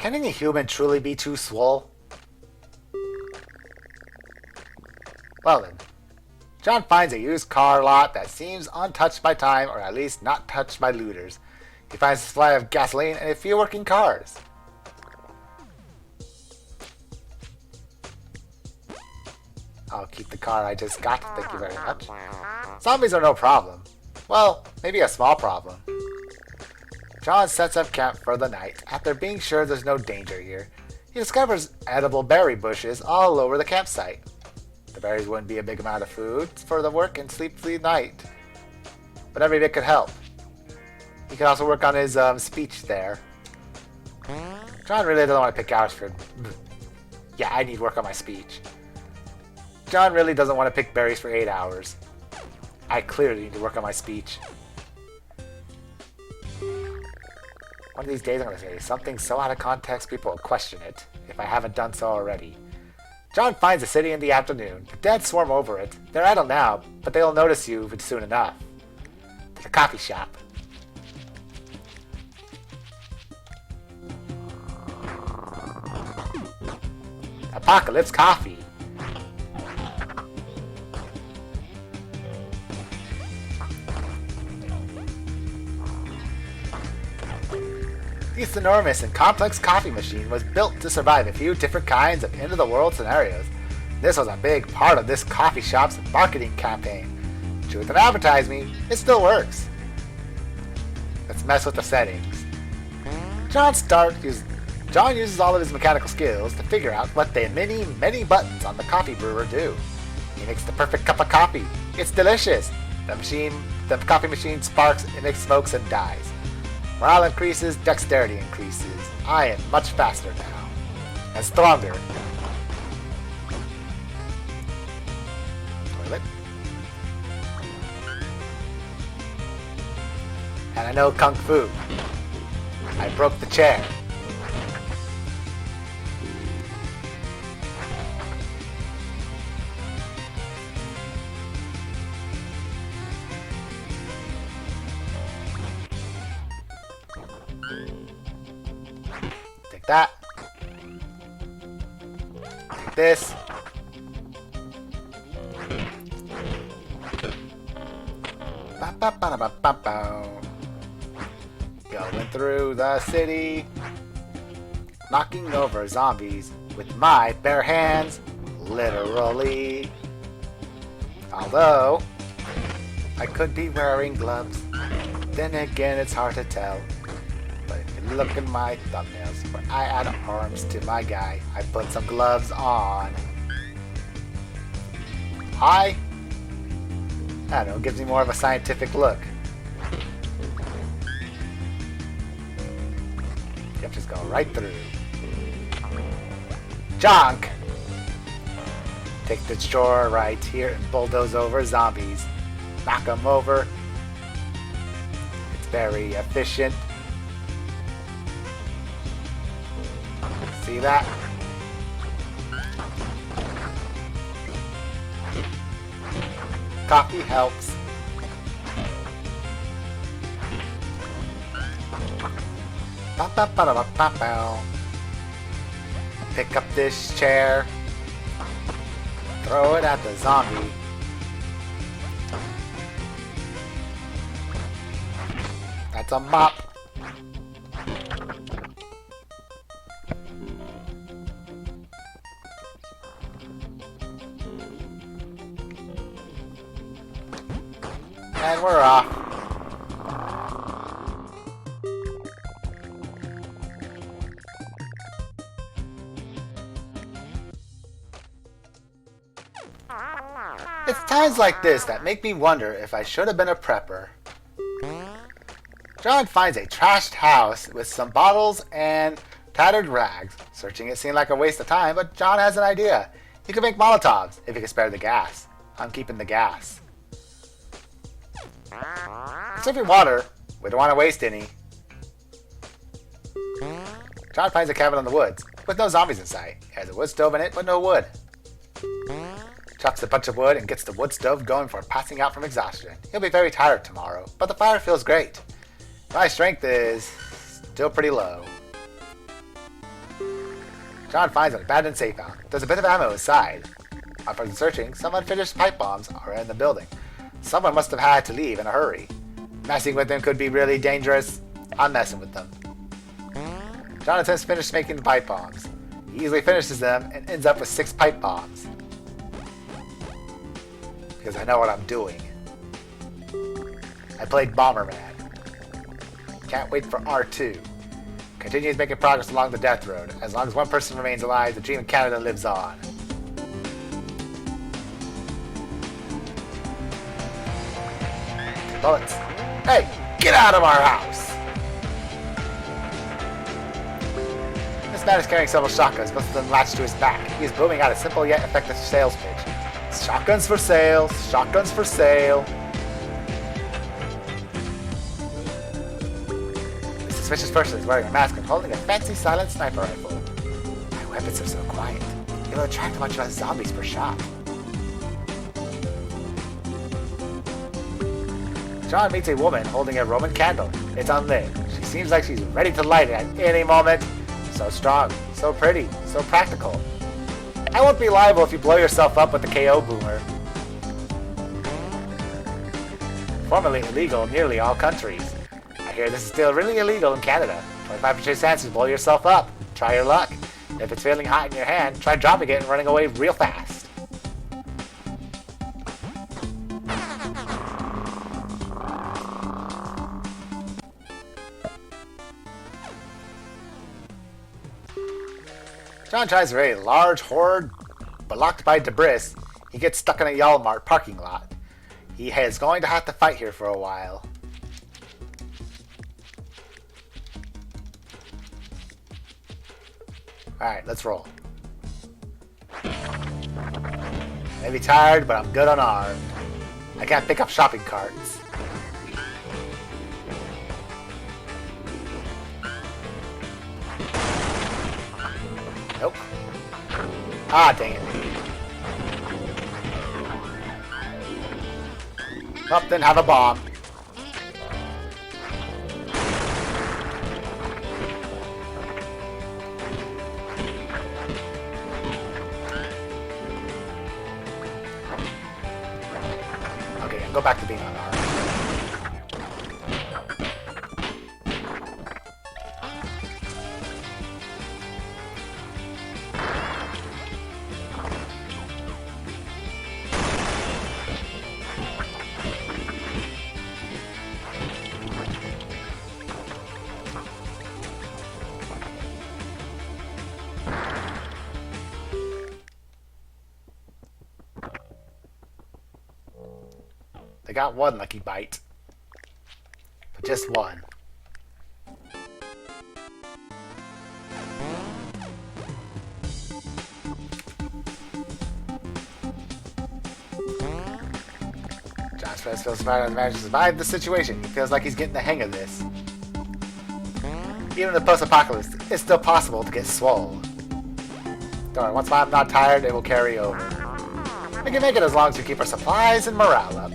Can any human truly be too swole? Well then, John finds a used car lot that seems untouched by time, or at least not touched by looters. He finds a supply of gasoline and a few working cars. I'll keep the car I just got, thank you very much. Zombies are no problem. Well, maybe a small problem. John sets up camp for the night. After being sure there's no danger here, he discovers edible berry bushes all over the campsite. The berries wouldn't be a big amount of food for the work and sleep-free night, but every bit could help. He could also work on his speech there. John really doesn't want to pick hours for... Yeah, I need work on my speech. John really doesn't want to pick berries for 8 hours. I clearly need to work on my speech. One of these days I'm going to say something so out of context people will question it, if I haven't done so already. John finds a city in the afternoon. The dead swarm over it. They're idle now, but they'll notice you soon enough. The coffee shop. Apocalypse Coffee. This enormous and complex coffee machine was built to survive a few different kinds of end-of-the-world scenarios. This was a big part of this coffee shop's marketing campaign. Truth and advertise me, it still works. Let's mess with the settings. John uses all of his mechanical skills to figure out what the many buttons on the coffee brewer do. He makes the perfect cup of coffee. It's delicious. The coffee machine sparks, emits smokes, and dies. Morale increases, dexterity increases. I am much faster now. And stronger. Toilet. And I know Kung Fu. I broke the chair. Take that. Take this. Going through the city, knocking over zombies with my bare hands, literally. Although, I could be wearing gloves, then again it's hard to tell. But if you look at my thumbnails, where I add arms to my guy, I put some gloves on. I don't know, it gives me more of a scientific look. Yep, just go right through. Junk! Take the shore right here and bulldoze over zombies. Knock them over. It's very efficient. See that? Coffee helps. Pick up this chair. Throw it at the zombie. That's a mop. And we're off. It's times like this that make me wonder if I should have been a prepper. John finds a trashed house with some bottles and tattered rags. Searching it seemed like a waste of time, but John has an idea. He could make Molotovs if he could spare the gas. I'm keeping the gas. Except for water, we don't want to waste any. John finds a cabin in the woods, with no zombies in sight. He has a wood stove in it, but no wood. Chops a bunch of wood and gets the wood stove going for passing out from exhaustion. He'll be very tired tomorrow, but the fire feels great. My strength is still pretty low. John finds an abandoned safe house. There's a bit of ammo inside. After searching, some unfinished pipe bombs are in the building. Someone must have had to leave in a hurry. Messing with them could be really dangerous. I'm messing with them. Jonathan's finished making the pipe bombs. He easily finishes them and ends up with 6 pipe bombs. Because I know what I'm doing. I played Bomberman. Can't wait for R2. Continues making progress along the death road. As long as one person remains alive, the dream of Canada lives on. Bullets. Hey, get out of our house! This man is carrying several shotguns, most of them latched to his back. He is booming out a simple yet effective sales pitch. Shotguns for sale, shotguns for sale. The suspicious person is wearing a mask and holding a fancy silent sniper rifle. My weapons are so quiet. It will attract a bunch of zombies per shot. John meets a woman holding a Roman candle. It's unlit. She seems like she's ready to light it at any moment. So strong, so pretty, so practical. I won't be liable if you blow yourself up with the KO boomer. Formerly illegal in nearly all countries. I hear this is still really illegal in Canada. 25% chance to blow yourself up. Try your luck. If it's feeling hot in your hand, try dropping it and running away real fast. John tries a very large horde, but locked by debris, he gets stuck in a Walmart parking lot. He is going to have to fight here for a while. Alright, let's roll. Maybe tired, but I'm good unarmed. I can't pick up shopping carts. Nope. Ah, dang it. Well, didn't have a bomb. Okay, go back to being unarmed. They got one lucky bite. But just one. John Stress feels smart on the managed to survive the situation. He feels like he's getting the hang of this. Even in the post-apocalypse, it's still possible to get swole. Don't worry, once I'm not tired, it will carry over. We can make it as long as we keep our supplies and morale up.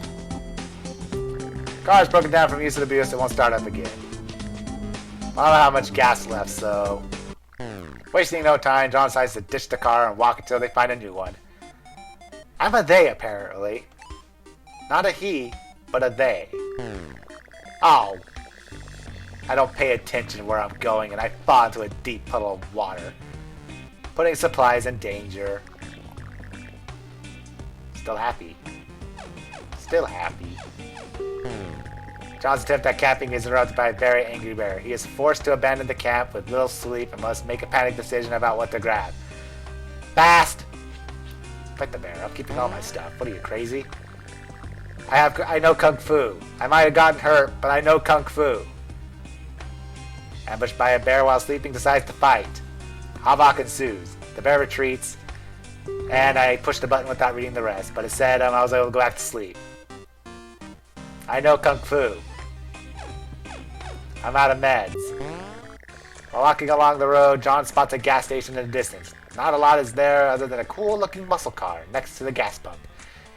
Car's broken down from use and abuse, it won't start up again. I don't know how much gas left, so... Wasting no time, John decides to ditch the car and walk until they find a new one. I'm a they, apparently. Not a he, but a they. Oh. I don't pay attention where I'm going and I fall into a deep puddle of water. Putting supplies in danger. Still happy. Still happy. John's attempt at camping is interrupted by a very angry bear. He is forced to abandon the camp with little sleep and must make a panic decision about what to grab. Fast! Fight the bear. I'm keeping all my stuff. What are you, crazy? I know Kung Fu. I might have gotten hurt, but I know Kung Fu. Ambushed by a bear while sleeping, decides to fight. Havoc ensues. The bear retreats, and I pushed the button without reading the rest, but it said I was able to go back to sleep. I know Kung Fu. I'm out of meds. While walking along the road, John spots a gas station in the distance. Not a lot is there other than a cool-looking muscle car next to the gas pump.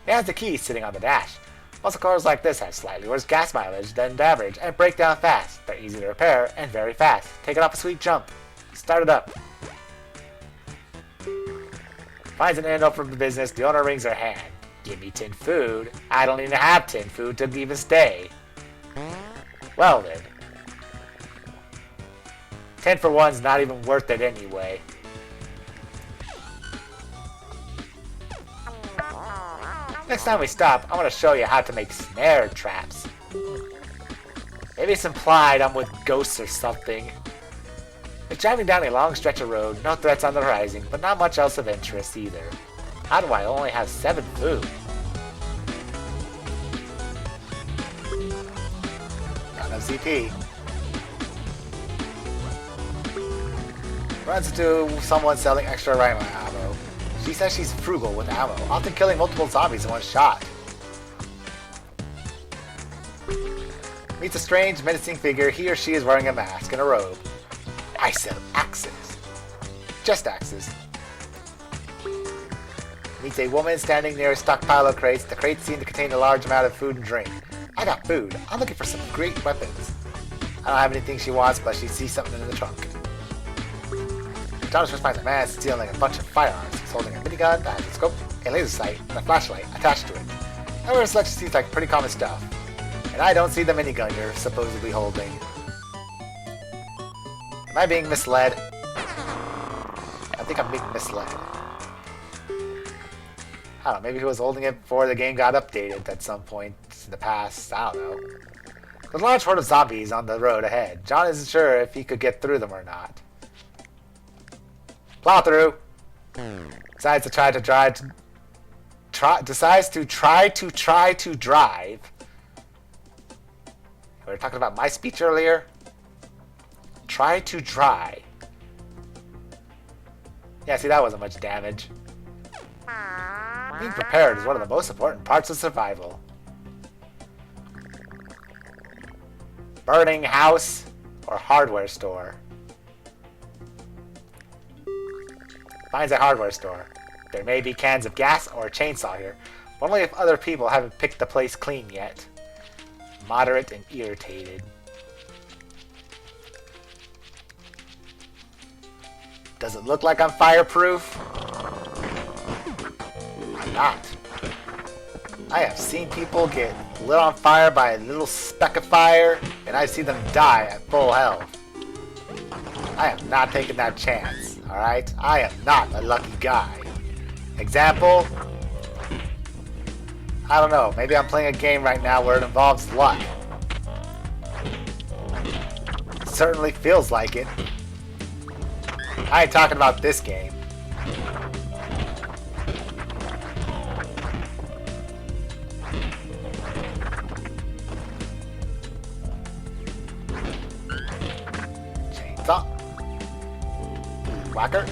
It has the key sitting on the dash. Muscle cars like this have slightly worse gas mileage than the average and break down fast. They're easy to repair and very fast. Take it off a sweet jump. Start it up. Finds an antidote from the business. The owner wrings her hand. Give me tin food. I don't even have tin food to even stay. Well then. 10 for 1's not even worth it anyway. Next time we stop, I want to show you how to make snare traps. Maybe it's implied I'm with ghosts or something. We're driving down a long stretch of road, no threats on the horizon, but not much else of interest either. How do I only have 7 food? Not enough ZP. Runs into someone selling extra rifle ammo. She says she's frugal with ammo, often killing multiple zombies in one shot. Meets a strange, menacing figure. He or she is wearing a mask and a robe. I sell axes. Just axes. Meets a woman standing near a stockpile of crates. The crates seem to contain a large amount of food and drink. I got food. I'm looking for some great weapons. I don't have anything she wants, but she sees something in the trunk. John first finds a man stealing a bunch of firearms. He's holding a minigun that has a scope, a laser sight, and a flashlight attached to it. However, selection seems like pretty common stuff. And I don't see the minigun you're supposedly holding. Am I being misled? I think I'm being misled. I don't know, maybe he was holding it before the game got updated at some point in the past. I don't know. There's a large horde of zombies on the road ahead. John isn't sure if he could get through them or not. Plow through. Decides to try to drive. Decides to try to drive. We were talking about my speech earlier. Try to dry. Yeah, see, that wasn't much damage. Being prepared is one of the most important parts of survival. Burning house or hardware store. Finds a hardware store. There may be cans of gas or a chainsaw here, but only if other people haven't picked the place clean yet. Moderate and irritated. Does it look like I'm fireproof? I'm not. I have seen people get lit on fire by a little speck of fire, and I see them die at full health. I am not taking that chance, alright? I am not a lucky guy. Example? I don't know, maybe I'm playing a game right now where it involves luck. It certainly feels like it. I ain't talking about this game. Chainsaw. Whacker.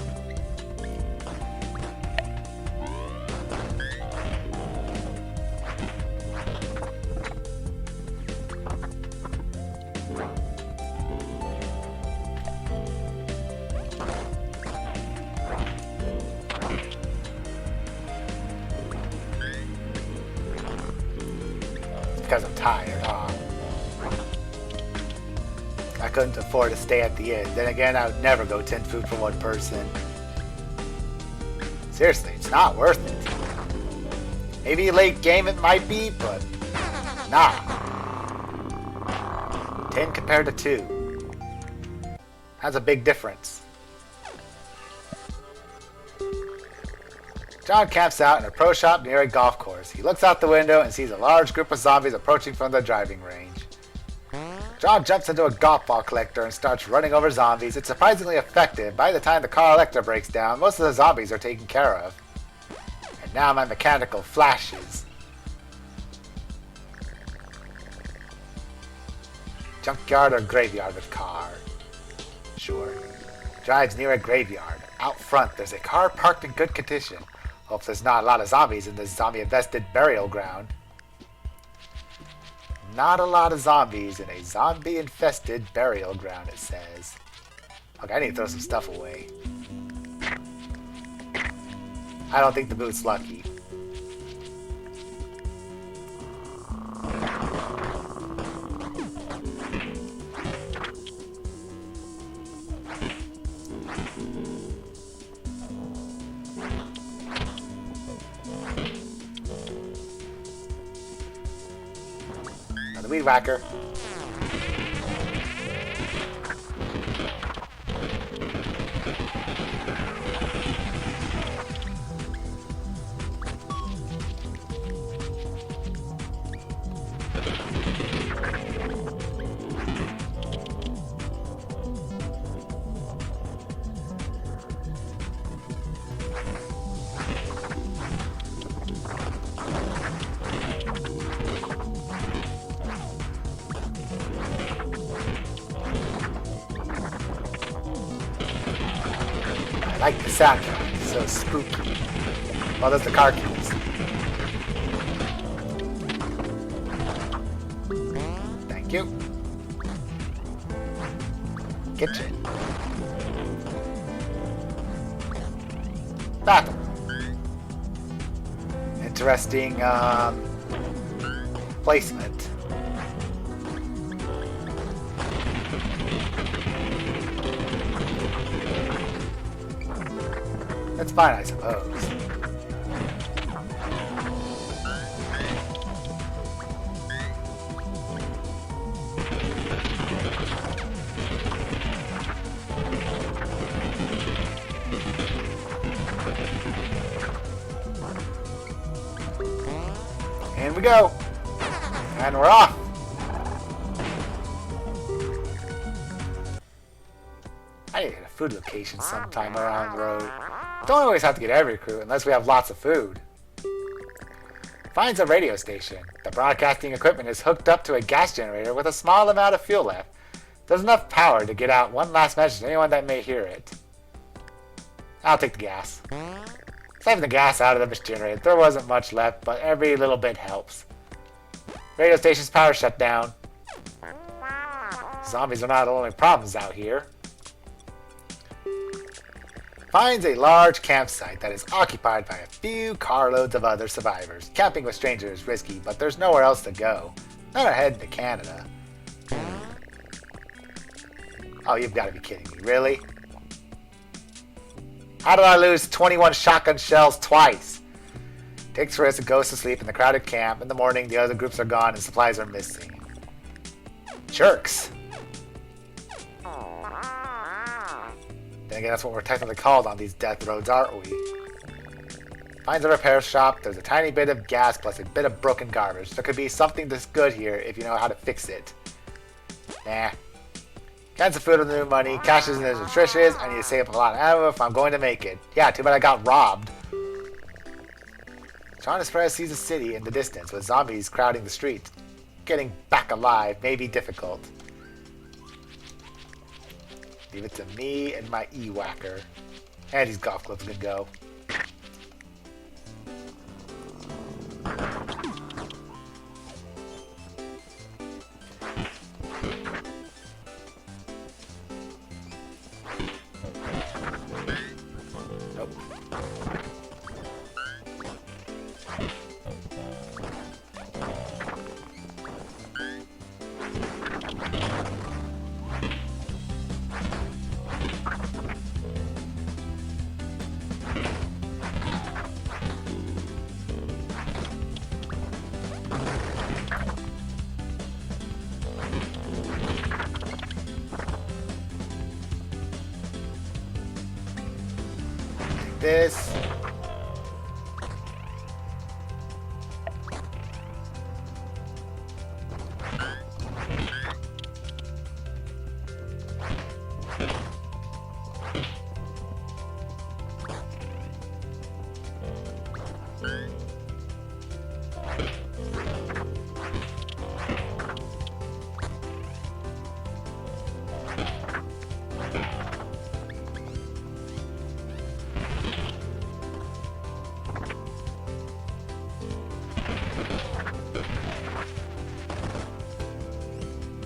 Because I'm tired, huh? I couldn't afford to stay at the inn. Then again, I would never go 10 food for one person. Seriously, it's not worth it. Maybe late game it might be, but nah. 10 compared to 2. That's a big difference. John camps out in a pro shop near a golf course. He looks out the window and sees a large group of zombies approaching from the driving range. John jumps into a golf ball collector and starts running over zombies. It's surprisingly effective. By the time the car collector breaks down, most of the zombies are taken care of. And now my mechanical flashes. Junkyard or graveyard with car? Sure. Drives near a graveyard. Out front, there's a car parked in good condition. Hope there's not a lot of zombies in this zombie-infested burial ground. Not a lot of zombies in a zombie-infested burial ground, it says. Okay, I need to throw some stuff away. I don't think the boot's lucky. weed whacker. I like the soundtrack. It's so spooky. Well, there's the car keys. Thank you. Kitchen. Bathroom. Interesting placement. That's fine, I suppose. And we go. And we're off. I need to get a food location sometime around the road. Don't always have to get every crew unless we have lots of food. Finds a radio station. The broadcasting equipment is hooked up to a gas generator with a small amount of fuel left. There's enough power to get out one last message to anyone that may hear it. I'll take the gas. Saving the gas out of this generator. There wasn't much left, but every little bit helps. Radio station's power shut down. Zombies are not the only problems out here. Finds a large campsite that is occupied by a few carloads of other survivors. Camping with strangers is risky, but there's nowhere else to go. Not ahead to Canada. Oh, you've got to be kidding me. Really? How did I lose 21 shotgun shells twice? Takes risks and goes to sleep in the crowded camp. In the morning, the other groups are gone and supplies are missing. Jerks. Then again, that's what we're technically called on these death roads, aren't we? Finds a repair shop. There's a tiny bit of gas plus a bit of broken garbage. There could be something this good here if you know how to fix it. Nah. Cans of food with new money. Cash isn't as nutritious. I need to save up a lot of ammo if I'm going to make it. Yeah, too bad I got robbed. John Espresso sees a city in the distance with zombies crowding the streets. Getting back alive may be difficult. Leave it to me and my E-Whacker. And these golf clubs can go. Nope. This.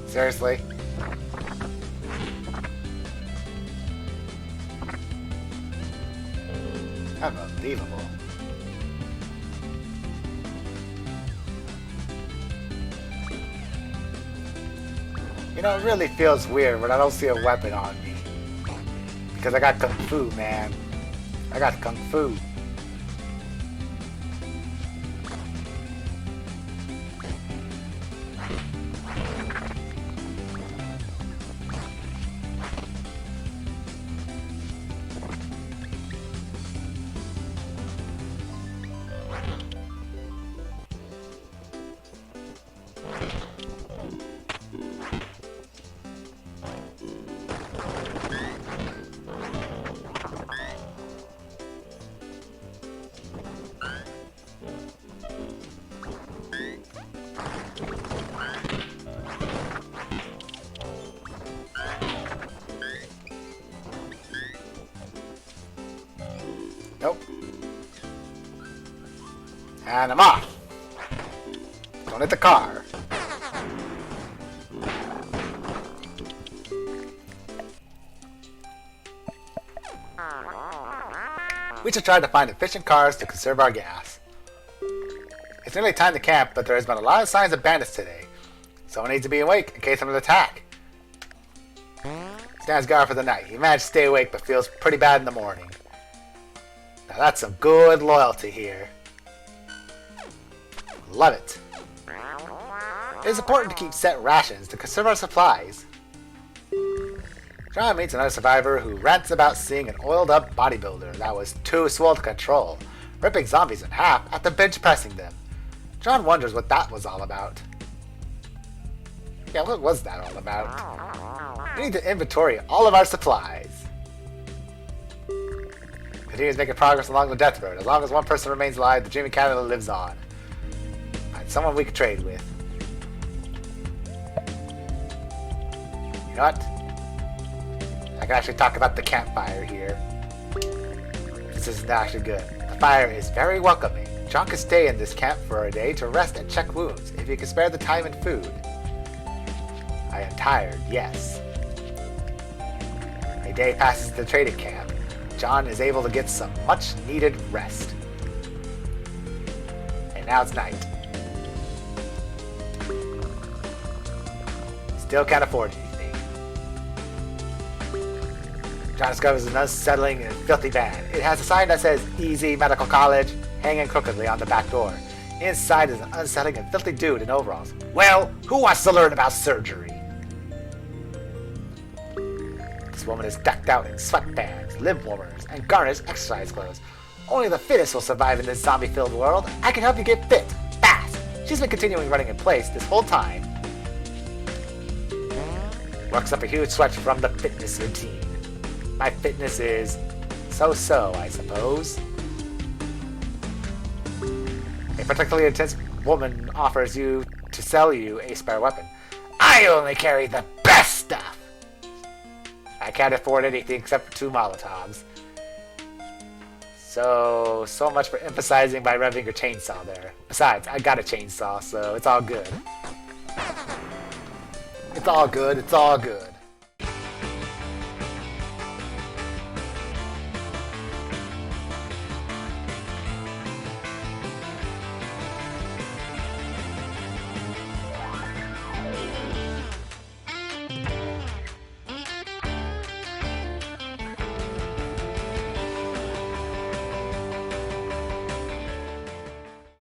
Seriously? Unbelievable. You know, it really feels weird when I don't see a weapon on me. Because I got Kung Fu, man. I got Kung Fu. Nope. And I'm off. Don't hit the car. We should try to find efficient cars to conserve our gas. It's nearly time to camp, but there has been a lot of signs of bandits today. Someone needs to be awake in case of an attack. Stands guard for the night. He managed to stay awake, but feels pretty bad in the morning. Now that's some good loyalty here. Love it. It is important to keep set rations to conserve our supplies. John meets another survivor who rants about seeing an oiled-up bodybuilder that was too swole to control, ripping zombies in half after bench pressing them. John wonders what that was all about. Yeah, what was that all about? We need to inventory all of our supplies. Continues making progress along the death road. As long as one person remains alive, the dream of Canada lives on. Find someone we can trade with. You know what? I can actually talk about the campfire here. This isn't actually good. The fire is very welcoming. John can stay in this camp for a day to rest and check wounds, if he can spare the time and food. I am tired, yes. A day passes at the trading camp. John is able to get some much-needed rest. And now it's night. Still can't afford anything. John discovers an unsettling and filthy van. It has a sign that says Easy Medical College hanging crookedly on the back door. Inside is an unsettling and filthy dude in overalls. Well, who wants to learn about surgery? This woman is decked out in sweatbands, limb warmers, and garnished exercise clothes. Only the fittest will survive in this zombie-filled world. I can help you get fit, fast. She's been continuing running in place this whole time. Works up a huge sweat from the fitness routine. My fitness is so-so, I suppose. A particularly intense woman offers you to sell you a spare weapon. I only carry the best stuff! I can't afford anything except for 2 Molotovs. So much for emphasizing by revving your chainsaw there. Besides, I got a chainsaw, so it's all good. It's all good, it's all good.